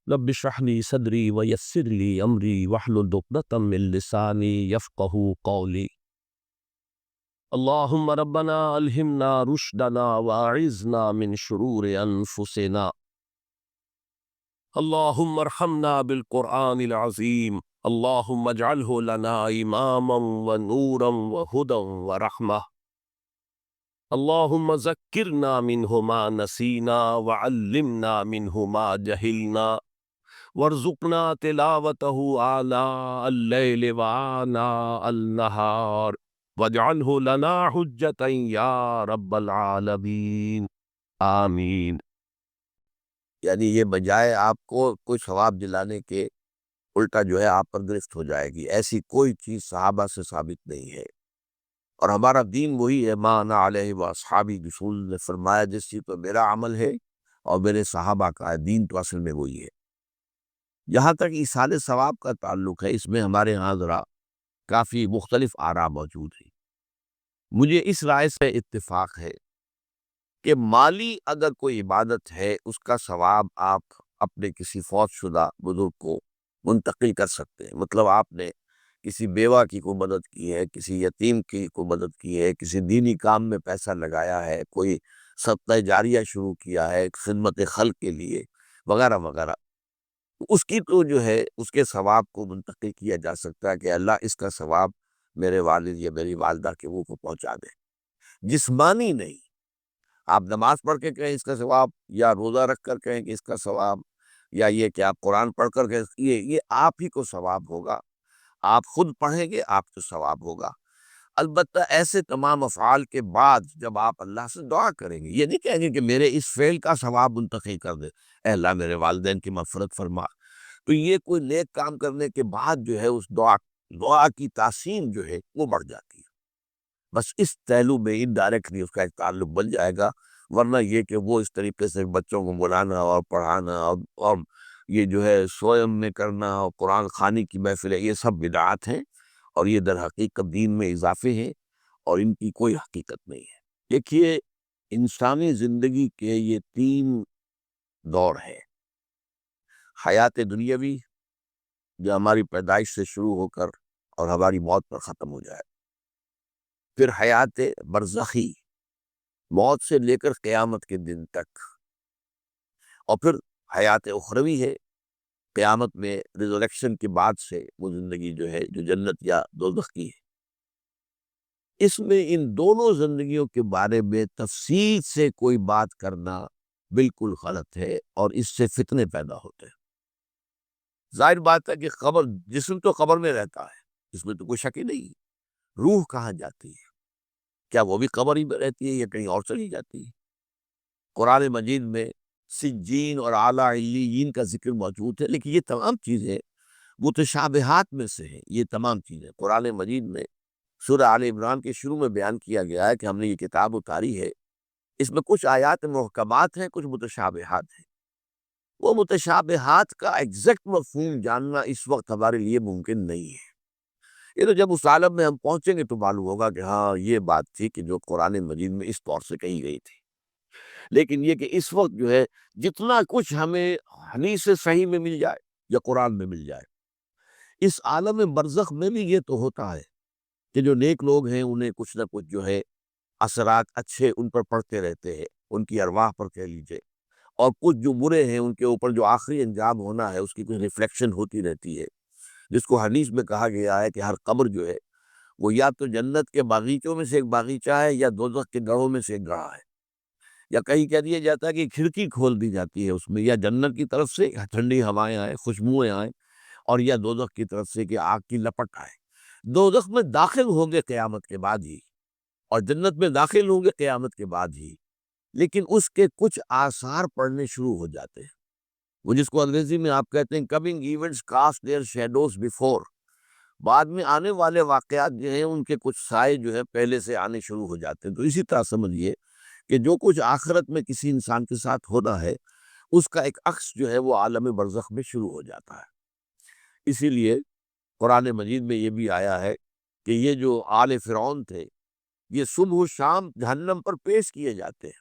رب اشرح لي صدري ويسر لي أمري واحلل عقدة من لساني يفقهوا قولي. اللهم ربنا ألهمنا رشدنا وأعذنا من شرور أنفسنا. اللهم ارحمنا بالقرآن العظيم. اللهم اجعله لنا إماما ونورا وهدى ورحمة. اللهم ذكرنا منه ما نسينا وعلمنا منه ما جهلنا وارزقنا تلاوته آناء الليل وآناء النهار واجعله لنا حجة يا رب العالمین آمین۔ یعنی یہ بجائے آپ کو کوئی ثواب دلانے کے الٹا جو ہے آپ پر گرفت ہو جائے گی، ایسی کوئی چیز صحابہ سے ثابت نہیں ہے۔ اور ہمارا دین وہی ہے، ما انا علیہ واصحابی، رسول نے فرمایا جس چیز پر میرا عمل ہے اور میرے صحابہ کا ہے، دین تو اصل میں وہی ہے۔ جہاں تک ایصال ثواب کا تعلق ہے، اس میں ہمارے ہاں ذرا کافی مختلف آراء موجود ہیں۔ مجھے اس رائے سے اتفاق ہے کہ مالی اگر کوئی عبادت ہے، اس کا ثواب آپ اپنے کسی فوت شدہ بزرگ کو منتقل کر سکتے ہیں۔ مطلب آپ نے کسی بیوہ کی کو مدد کی ہے، کسی یتیم کی کو مدد کی ہے، کسی دینی کام میں پیسہ لگایا ہے، کوئی صدقہ جاریہ شروع کیا ہے خدمت خلق کے لیے وغیرہ وغیرہ، اس کی تو جو ہے اس کے ثواب کو منتقل کیا جا سکتا ہے کہ اللہ اس کا ثواب میرے والد یا میری والدہ کے وہ کو پہنچا دے۔ جسمانی نہیں، آپ نماز پڑھ کے کہیں اس کا ثواب، یا روزہ رکھ کر کہیں کہ اس کا ثواب، یا یہ کہ آپ قرآن پڑھ کر کہ یہ آپ ہی کو ثواب ہوگا، آپ خود پڑھیں گے آپ کو ثواب ہوگا۔ البتہ ایسے تمام افعال کے بعد جب آپ اللہ سے دعا کریں گے، یہ نہیں کہیں گے کہ میرے اس فعل کا ثواب منتقل کر دے، اے اللہ میرے والدین کی مغفرت فرما، تو یہ کوئی نیک کام کرنے کے بعد جو ہے اس دعا کی تاثیر جو ہے وہ بڑھ جاتی ہے۔ بس اس پہلو میں انڈائریکٹلی اس کا ایک تعلق بن جائے گا، ورنہ یہ کہ وہ اس طریقے سے بچوں کو بلانا اور پڑھانا اور یہ جو ہے سوئم میں کرنا اور قرآن خوانی کی محفل ہے، یہ سب بدعات ہیں اور یہ در حقیقت دین میں اضافے ہیں اور ان کی کوئی حقیقت نہیں ہے۔ دیکھیے، انسانی زندگی کے یہ تین دور ہیں: حیات دنیاوی جو ہماری پیدائش سے شروع ہو کر اور ہماری موت پر ختم ہو جائے، پھر حیات برزخی موت سے لے کر قیامت کے دن تک، اور پھر حیات اخروی ہے قیامت میں ریزوریکشن کے بعد سے وہ زندگی جو ہے جو جنت یا دوزخ کی ہے۔ اس میں ان دونوں زندگیوں کے بارے میں تفصیل سے کوئی بات کرنا بالکل غلط ہے اور اس سے فتنے پیدا ہوتے ہیں۔ ظاہر بات ہے کہ قبر، جسم تو قبر میں رہتا ہے، اس میں تو کوئی شک ہی نہیں ہے۔ روح کہاں جاتی ہے؟ کیا وہ بھی قبر ہی میں رہتی ہے یا کہیں اور چلی جاتی ہے؟ قرآن مجید میں سجین اور اعلیٰ علیین کا ذکر موجود ہے، لیکن یہ تمام چیزیں متشابہات میں سے ہیں۔ یہ تمام چیزیں قرآن مجید میں سورہ آل عمران کے شروع میں بیان کیا گیا ہے کہ ہم نے یہ کتاب اتاری ہے، اس میں کچھ آیات محکمات ہیں، کچھ متشابہات ہیں۔ وہ متشابہات کا ایگزیکٹ مفہوم جاننا اس وقت ہمارے لیے ممکن نہیں ہے۔ یہ تو جب اس عالم میں ہم پہنچیں گے تو معلوم ہوگا کہ ہاں یہ بات تھی کہ جو قرآن مجید میں اس طور سے کہی گئی تھی۔ لیکن یہ کہ اس وقت جو ہے جتنا کچھ ہمیں حدیث صحیح میں مل جائے یا قرآن میں مل جائے، اس عالم برزخ میں بھی یہ تو ہوتا ہے کہ جو نیک لوگ ہیں انہیں کچھ نہ کچھ جو ہے اثرات اچھے ان پر پڑتے رہتے ہیں، ان کی ارواح پر کہہ لیجئے، اور کچھ جو برے ہیں ان کے اوپر جو آخری انجام ہونا ہے اس کی کچھ ریفلیکشن ہوتی رہتی ہے، جس کو حدیث میں کہا گیا ہے کہ ہر قبر جو ہے وہ یا تو جنت کے باغیچوں میں سے ایک باغیچہ ہے یا دوزخ کے گڑھوں میں سے ایک گڑھا ہے، یا کہیں کہہ دیا جاتا ہے کہ کھڑکی کھول دی جاتی ہے اس میں، یا جنت کی طرف سے ٹھنڈی ہوائیں آئیں، خوشبوئیں آئیں، اور یا دوزخ کی طرف سے کہ آگ کی لپٹ آئے۔ دوزخ میں داخل ہوں گے قیامت کے بعد ہی، اور جنت میں داخل ہوں گے قیامت کے بعد ہی، لیکن اس کے کچھ آثار پڑنے شروع ہو جاتے ہیں، وہ جس کو انگریزی میں آپ کہتے ہیں coming events cast their shadows before, بعد میں آنے والے واقعات جو ہیں ان کے کچھ سائے جو ہے پہلے سے آنے شروع ہو جاتے ہیں۔ تو اسی طرح سمجھیے کہ جو کچھ آخرت میں کسی انسان کے ساتھ ہونا ہے اس کا ایک عکس جو ہے وہ عالم برزخ میں شروع ہو جاتا ہے۔ اسی لیے قرآن مجید میں یہ بھی آیا ہے کہ یہ جو آل فرعون تھے یہ صبح و شام جہنم پر پیش کیے جاتے ہیں،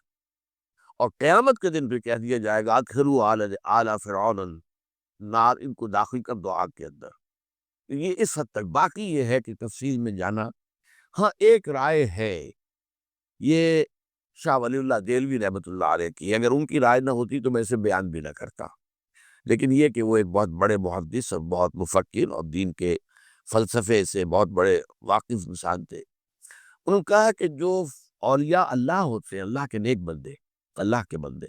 اور قیامت کے دن پہ کہہ دیا جائے گا ادخلوا آل فرعون نار ان کو داخل کر دو آگ کے اندر۔ یہ اس حد تک، باقی یہ ہے کہ تفصیل میں جانا۔ ہاں ایک رائے ہے، یہ شاہ ولی اللہ دہلوی رحمۃ اللہ علیہ کی، اگر ان کی رائے نہ ہوتی تو میں اسے بیان بھی نہ کرتا، لیکن یہ کہ وہ ایک بہت بڑے محدث اور بہت مفکر اور دین کے فلسفے سے بہت بڑے واقف انسان تھے۔ انہوں نے کہا کہ جو اولیاء اللہ ہوتے ہیں، اللہ کے نیک بندے، اللہ کے بندے،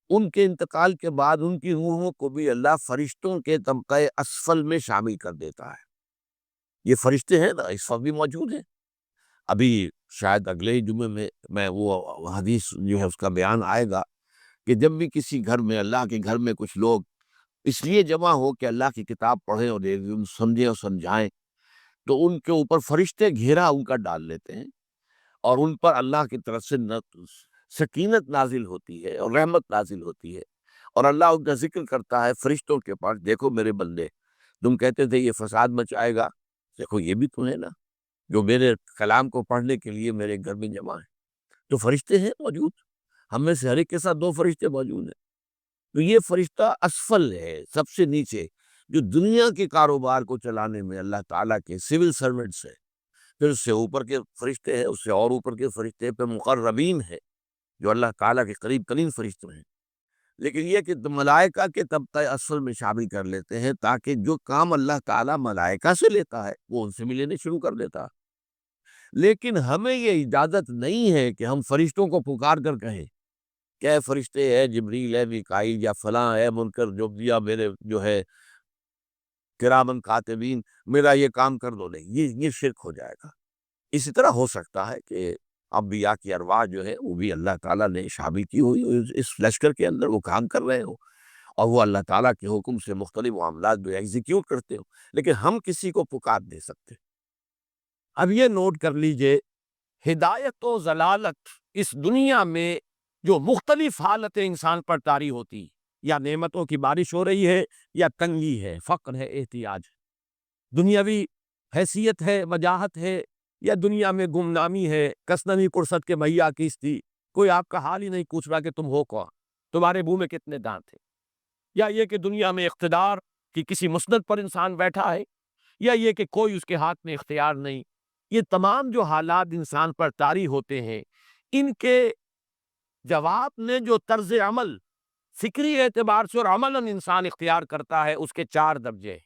ان کے انتقال کے بعد ان کی روحوں کو بھی اللہ فرشتوں کے طبقہ اسفل میں شامل کر دیتا ہے۔ یہ فرشتے ہیں نا، اس وقت بھی موجود ہیں۔ ابھی شاید اگلے ہی جمعے میں وہ حدیث جو ہے اس کا بیان آئے گا کہ جب بھی کسی گھر میں، اللہ کے گھر میں کچھ لوگ اس لیے جمع ہو کہ اللہ کی کتاب پڑھیں اور سمجھیں اور سمجھائیں، تو ان کے اوپر فرشتے گھیرا ان کا ڈال لیتے ہیں، اور ان پر اللہ کی طرف سے سکینت نازل ہوتی ہے اور رحمت نازل ہوتی ہے، اور اللہ ان کا ذکر کرتا ہے فرشتوں کے پاس، دیکھو میرے بندے، تم کہتے تھے یہ فساد مچائے گا، دیکھو یہ بھی تو ہے نا جو میرے کلام کو پڑھنے کے لیے میرے گھر میں جمع ہے۔ تو فرشتے ہیں موجود، ہم میں سے ہر ایک کے ساتھ 2 فرشتے موجود ہیں۔ تو یہ فرشتہ اسفل ہے، سب سے نیچے، جو دنیا کے کاروبار کو چلانے میں اللہ تعالیٰ کے سول سرونٹس ہے۔ پھر اس سے اوپر کے فرشتے ہیں، اس سے اور اوپر کے فرشتے پہ مقربین ہے، جو اللہ تعالیٰ کے قریب ترین فرشتے ہیں۔ لیکن یہ کہ ملائکہ کے طبقہ اسفل میں شامل کر لیتے ہیں، تاکہ جو کام اللہ تعالیٰ ملائکہ سے لیتا ہے وہ ان سے بھی لینے شروع کر دیتا ہے۔ لیکن ہمیں یہ اجازت نہیں ہے کہ ہم فرشتوں کو پکار کر کہیں کہ اے فرشتے، اے جبریل، اے میکائیل، یا فلاں، اے منکر جو دیا میرے جو ہے کرامن کاتبین، میرا یہ کام کر دو۔ نہیں، یہ شرک ہو جائے گا۔ اسی طرح ہو سکتا ہے کہ انبیاء کی ارواح جو ہے وہ بھی اللہ تعالیٰ نے شامل کی ہوئی اس لشکر کے اندر، وہ کام کر رہے ہو اور وہ اللہ تعالیٰ کے حکم سے مختلف معاملات جو ایگزیکیوٹ کرتے ہو، لیکن ہم کسی کو پکار نہیں سکتے۔ اب یہ نوٹ کر لیجئے، ہدایت و ضلالت اس دنیا میں جو مختلف حالتیں انسان پر طاری ہوتی، یا نعمتوں کی بارش ہو رہی ہے، یا تنگی ہے، فقر ہے، احتیاج ہے، دنیاوی حیثیت ہے، وجاہت ہے، یا دنیا میں گمنامی ہے، کسنوی پرست کے مہیا کیستی، کوئی آپ کا حال ہی نہیں پوچھ رہا کہ تم ہو کون، تمہارے منہ میں کتنے دانت ہیں، یا یہ کہ دنیا میں اقتدار کی کسی مسند پر انسان بیٹھا ہے، یا یہ کہ کوئی اس کے ہاتھ میں اختیار نہیں۔ یہ تمام جو حالات انسان پر طاری ہوتے ہیں، ان کے جواب میں جو طرز عمل فکری اعتبار سے اور عملاً انسان اختیار کرتا ہے، اس کے 4 درجے ہیں۔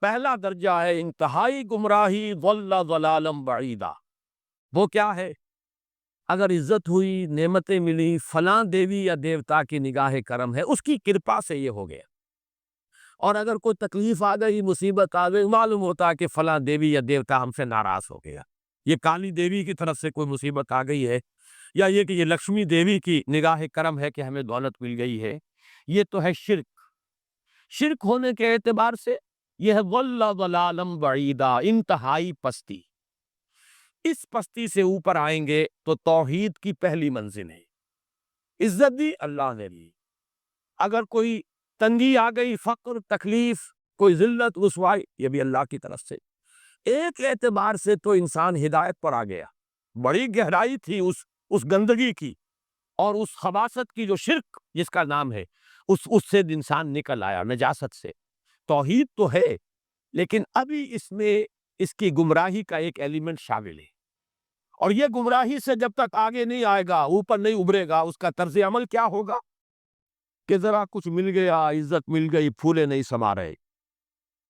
پہلا درجہ ہے انتہائی گمراہی، ضل ضلالا بعیدا۔ وہ کیا ہے؟ اگر عزت ہوئی، نعمتیں ملی، فلاں دیوی یا دیوتا کی نگاہ کرم ہے، اس کی کرپا سے یہ ہو گیا، اور اگر کوئی تکلیف آ گئی، مصیبت آ گئی، معلوم ہوتا ہے کہ فلاں دیوی یا دیوتا ہم سے ناراض ہو گیا، یہ کالی دیوی کی طرف سے کوئی مصیبت آ گئی ہے، یا یہ کہ یہ لکشمی دیوی کی نگاہ کرم ہے کہ ہمیں دولت مل گئی ہے۔ یہ تو ہے شرک۔ شرک ہونے کے اعتبار سے یہ ہے ضل ضلالا بعیدا، انتہائی پستی۔ اس پستی سے اوپر آئیں گے تو توحید کی پہلی منزل ہے۔ عزت دی اللہ نے دی، اگر کوئی تنگی آ گئی، فقر، تکلیف، کوئی ذلت، رسوائی، یہ بھی اللہ کی طرف سے۔ ایک اعتبار سے تو انسان ہدایت پر آ گیا، بڑی گہرائی تھی اس گندگی کی اور اس خباثت کی جو شرک جس کا نام ہے، اس سے انسان نکل آیا، نجاست سے۔ توحید تو ہے، لیکن ابھی اس میں اس کی گمراہی کا ایک ایلیمنٹ شامل ہے، اور یہ گمراہی سے جب تک آگے نہیں آئے گا، اوپر نہیں ابھرے گا، اس کا طرز عمل کیا ہوگا کہ ذرا کچھ مل گیا، عزت مل گئی، پھولے نہیں سما رہے،